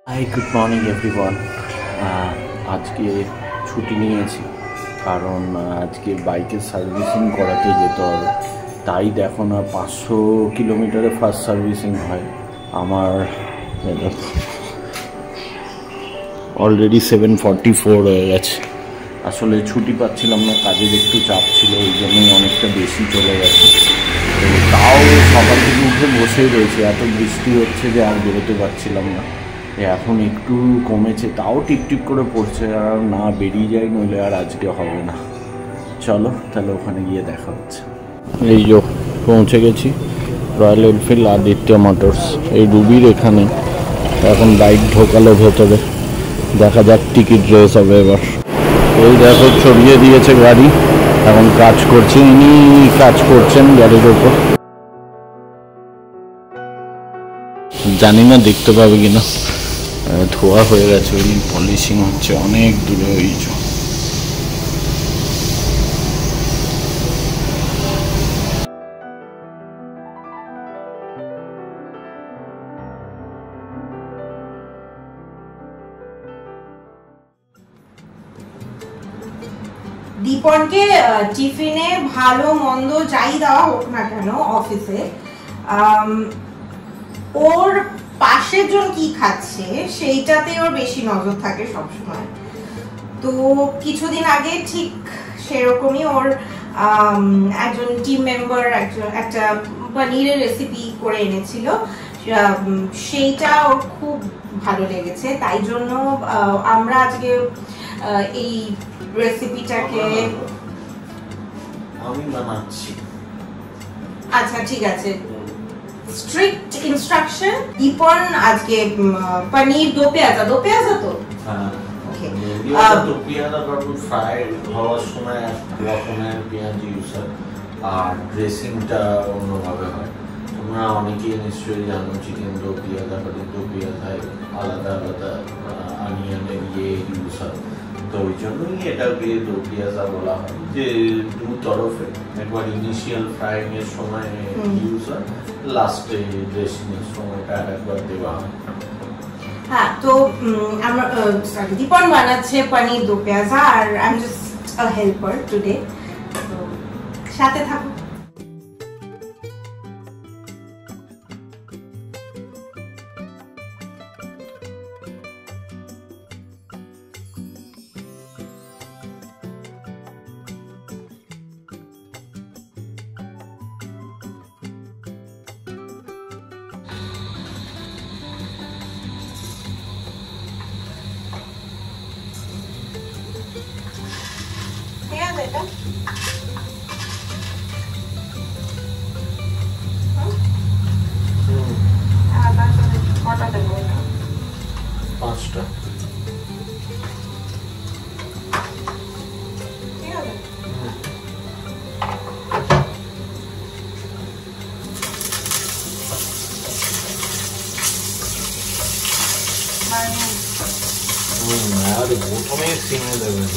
High, good morning everyone. আজকে ছুটি নিয়েছি কারণ আজকে বাইকের সার্ভিসিং করাতে যেতে হবে। তাই দেখো না 500 কিলোমিটারে ফার্স্ট সার্ভিসিং হয় আমার। অলরেডি 7:44 হয়ে গেছে। আসলে ছুটি পাচ্ছিলাম না, কাজের একটু চাপ ছিল, ওই জন্যই অনেকটা বেশি চলে গেছে। তো তাও সকাল থেকে উঠে বসেই রয়েছে, এত বৃষ্টি হচ্ছে যে আর বেরোতে পারছিলাম না। এখন একটু কমেছে, তাও টিপটিপ করে পড়ছে, আর না বেরিয়ে যায়, নইলে আর আজকে হবে না। চলো তাহলে ওখানে গিয়ে দেখা হচ্ছে। এই যে পৌঁছে গেছি রয়্যাল এনফিল্ড আদিত্য মোটরস, এই রুবির এখানে। এখন বাইক ঢোকালো ভেতরে, দেখা যাক টিকিট রেস হবে এবার। এই দেখো ছড়িয়ে দিয়েছে গাড়ি, এখন কাজ করছে, ইনি কাজ করছেন গাড়ির ওপর। জানি না দেখতে পাবে কিনা, ধোয়া হয়ে গেছে, ওই পলিশিং হচ্ছে অনেক দূরে। ওই দীপনকে টিফিনে ভালো মন্দ যাই দেওয়া হোক না কেন অফিসে, ওর পাশের জন কি খাচ্ছে সেইটাতে ওর বেশি নজর থাকে সবসময়। তো কিছুদিন আগে ঠিক সেরকমই ওর একজন টিম মেম্বার একটা পনিরের রেসিপি করে এনেছিল, সেইটা ওর খুব ভালো লেগেছে। তাই জন্য আমরা আজকে এই রেসিপিটাকে আমি বানাচ্ছি। আচ্ছা ঠিক আছে, স্ট্রিক্ট ইনস্ট্রাকশন। দীপন আজকে পনির দো পেঁয়াজা তো ওকে, দো পেঁয়াজা কারণ ফ্রাই হওয়ার সময় এক রকমের পেঁয়াজ ইউজ হয়, আর ড্রেসিংটা অন্যভাবে হয়। তোমরা অনেকেই নিশ্চয়ই জানো চিকেন দো পেঁয়াজা, দো পেঁয়াজায় আলাদা আলাদা অনিয়নের ইউজ হয়। তো ওই জন্যই এটাকে দো পেঁয়াজা বলা হয়, যে দু তরফে একবার ইনিশিয়াল ফ্রাইং এর সময় ইউজ হয়, লাস্টে ড্রেসিং এর সময়টা একবার দেওয়া হয়। হ্যাঁ, তো আমরা দীপন বানাচ্ছে পনির দো পেঁয়াজা, আর I am just a helper today. তো সাথে থাকো। এটা কটা দেবো? 5টা। ঠিক আছে, আরে প্রথমে সিমে দেবেন।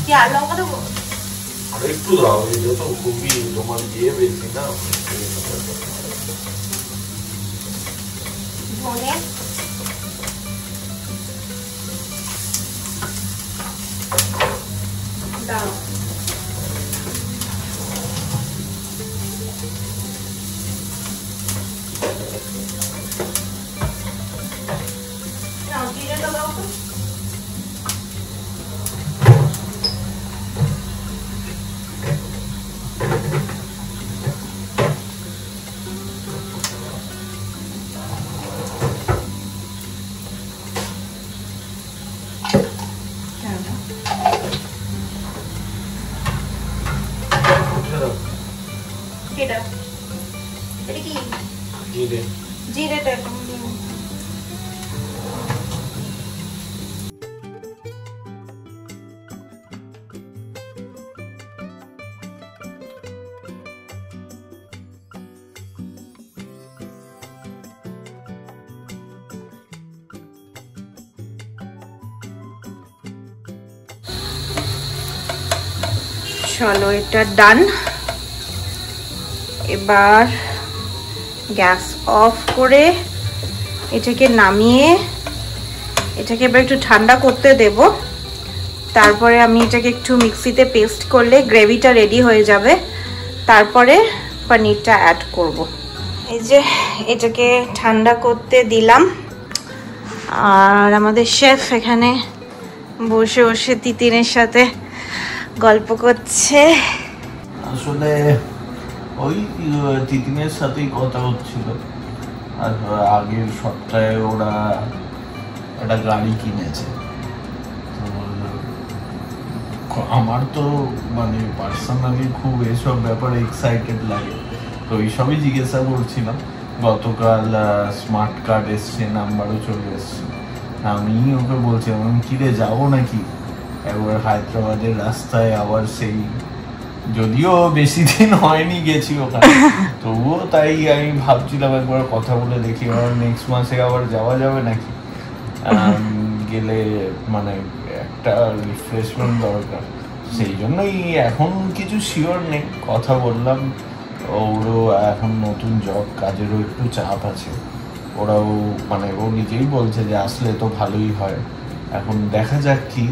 কি আর লঙ্কা দেবো? আর একটু দাও, এটা তো খুবই তোমার দিয়ে বেশি না। ধনে দাও। নাও জিরেটা দাও তো। এটা কি জিরেটা চলো এটা ডান। এবার গ্যাস অফ করে এটাকে নামিয়ে এটাকে এবার একটু ঠান্ডা করতে দেব। তারপরে আমি এটাকে একটু মিক্সিতে পেস্ট করলে গ্রেভিটা রেডি হয়ে যাবে। তারপরে পনিরটা অ্যাড করব। এই যে এটাকে ঠান্ডা করতে দিলাম আর আমাদের শেফ এখানে বসে বসে তিতিনের সাথে গল্প করছে। আসলে ওই তিতিনের সাথেই কথা হচ্ছিল। আর আগের সপ্তাহে ওরা একটা গাড়ি কিনেছে। তো আমার তো মানে পার্সোনালি খুব এসব ব্যাপারে এক্সাইটেড লাগে, তো এইসবই জিজ্ঞাসা করছিলাম। গতকাল স্মার্ট কার্ড এসছে, নাম্বারও চলে এসছে। আমি ওকে বলছিলাম কিরে যাবো নাকি একবার হায়দ্রাবাদের রাস্তায় আবার সেই, যদিও বেশি দিন হয়নি গেছি ওখানে, তবুও তাই আমি ভাবছিলাম একবার কথা বলে দেখি আবার নেক্সট মাসে আবার যাওয়া যাবে নাকি। গেলে মানে একটা রিফ্রেশমেন্ট দরকার, সেই জন্যই এখন কিছু শিওর নেই। কথা বললাম, ওরও এখন নতুন জব, কাজেরও একটু চাপ আছে। ওরাও মানে ও নিজেই বলছে যে আসলে তো ভালোই হয়। এখন দেখা যাক কি,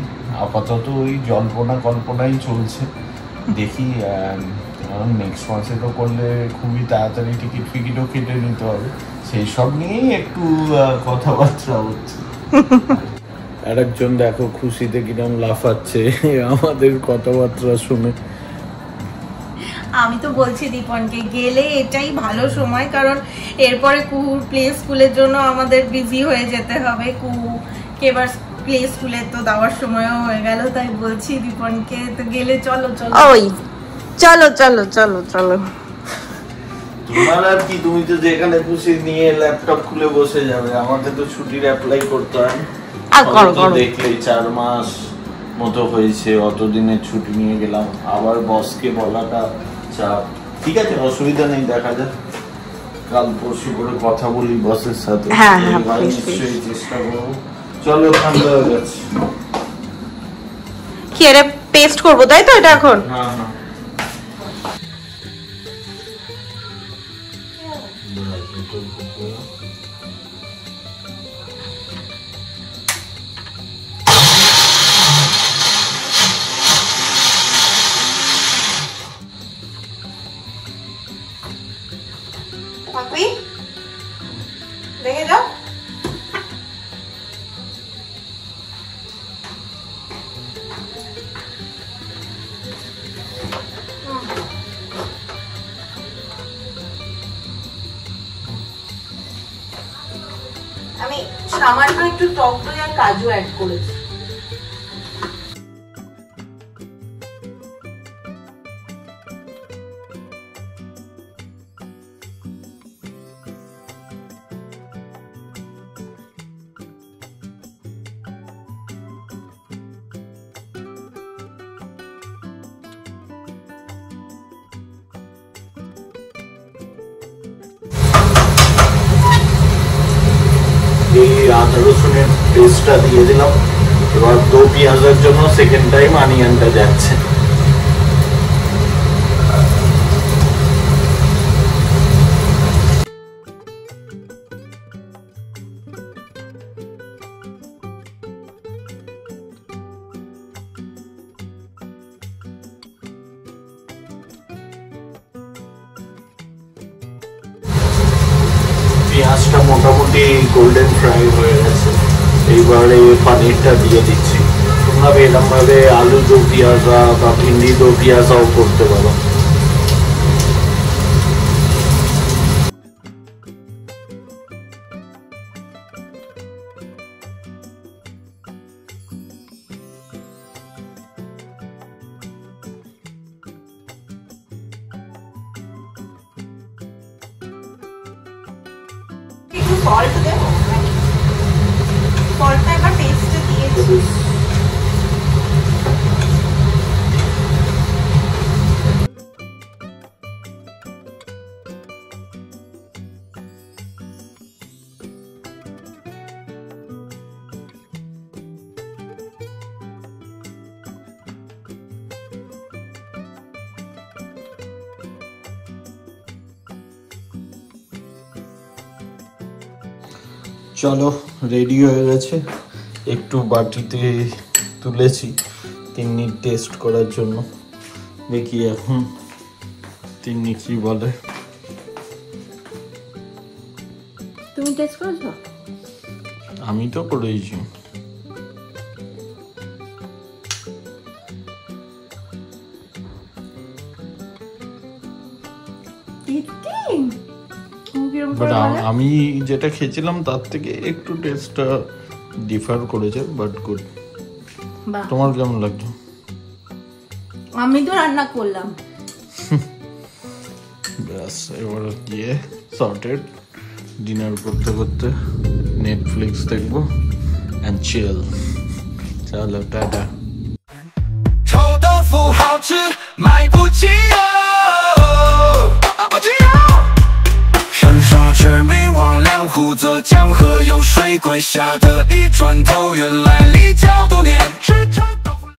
আপাতত ওই জল্পনা কল্পনাই চলছে। দেখি নেক্সট মাসে তো করলে খুবই তাড়াতাড়ি টিকিট ফিকিটও কেটে নিতে হবে, সেই সব নিয়েই একটু কথাবার্তা হচ্ছে। আরেকজন দেখো খুশিতে কিরম লাফাচ্ছে আমাদের কথাবার্তা শুনে। আমি তো বলছি দীপনকে গেলে এটাই ভালো সময়, কারণ এরপরে কুহুর প্লে স্কুলের জন্য আমাদের বিজি হয়ে যেতে হবে। কুহুকে এবার প্লে স্কুলে তো দেওয়ার সময়ও হয়ে গেল, তাই বলছি দীপনকে তো গেলে চলো চলো। ওই চলো চলো চলো চলো। তোমার আর কি, তুমি তো যেখানে খুশি নিয়ে ল্যাপটপ খুলে বসে যাবে, আমাদের তো ছুটির অ্যাপ্লাই করতে হয়। দেখলেই 4 মাস মতো হয়েছে, অত দিনের ছুটি নিয়ে গেলাম, আবার বসকে বলাটা চাপ। ঠিক আছে, অসুবিধা নেই, দেখা যাক কাল পরশু করে কথা বলি বসের সাথে। নিশ্চয়ই চেষ্টা করবো। চলো, ঠান্ডা হয়ে গেছে। কি আরে পেস্ট করবো তাই তো এটা এখন? হ্যাঁ হ্যাঁ। দেখে যাও। আমি সামান্য একটু টক দই আর কাজু অ্যাড করেছি। আদা রসুনের পেস্টটা দিয়ে দিলাম। এবার দো পেঁয়াজের জন্য সেকেন্ড টাইম অনিয়নটা যাচ্ছে। পেঁয়াজটা মোটামুটি গোল্ডেন ফ্রাই হয়ে গেছে, এইবারে পানিরটা দিয়ে দিচ্ছি। তোমরা এরকমভাবে আলু দো পেঁয়াজা বা ভিন্ডি দো পেঁয়াজাও করতে পারো। একটু সল্ট দেব, সল্টটা এবার টেস্টে দিয়েছি। চলো রেডি হয়ে গেছে, একটু বাটিতে তুলেছি তিন্নি টেস্ট করার জন্য। দেখি এখন তিন্নি কি বলে। তুমি টেস্ট করেছো? আমি তো করেছি। বাট আমি যেটা খেয়েছিলাম তার থেকে একটু টেস্টটা ডিফার করেছে, বাট গুড। তোমার কেমন লাগছে? আমি তো রান্না করলাম। ব্যাস এবার গিয়ে সর্টেড, ডিনার করতে করতে নেটফ্লিক্স দেখবো অ্যান্ড চিল। চলো টাটা।臭豆腐好吃，买不起哦。山沙却没忘两湖泽江河有水归下的一船头，原来离教多年，是长。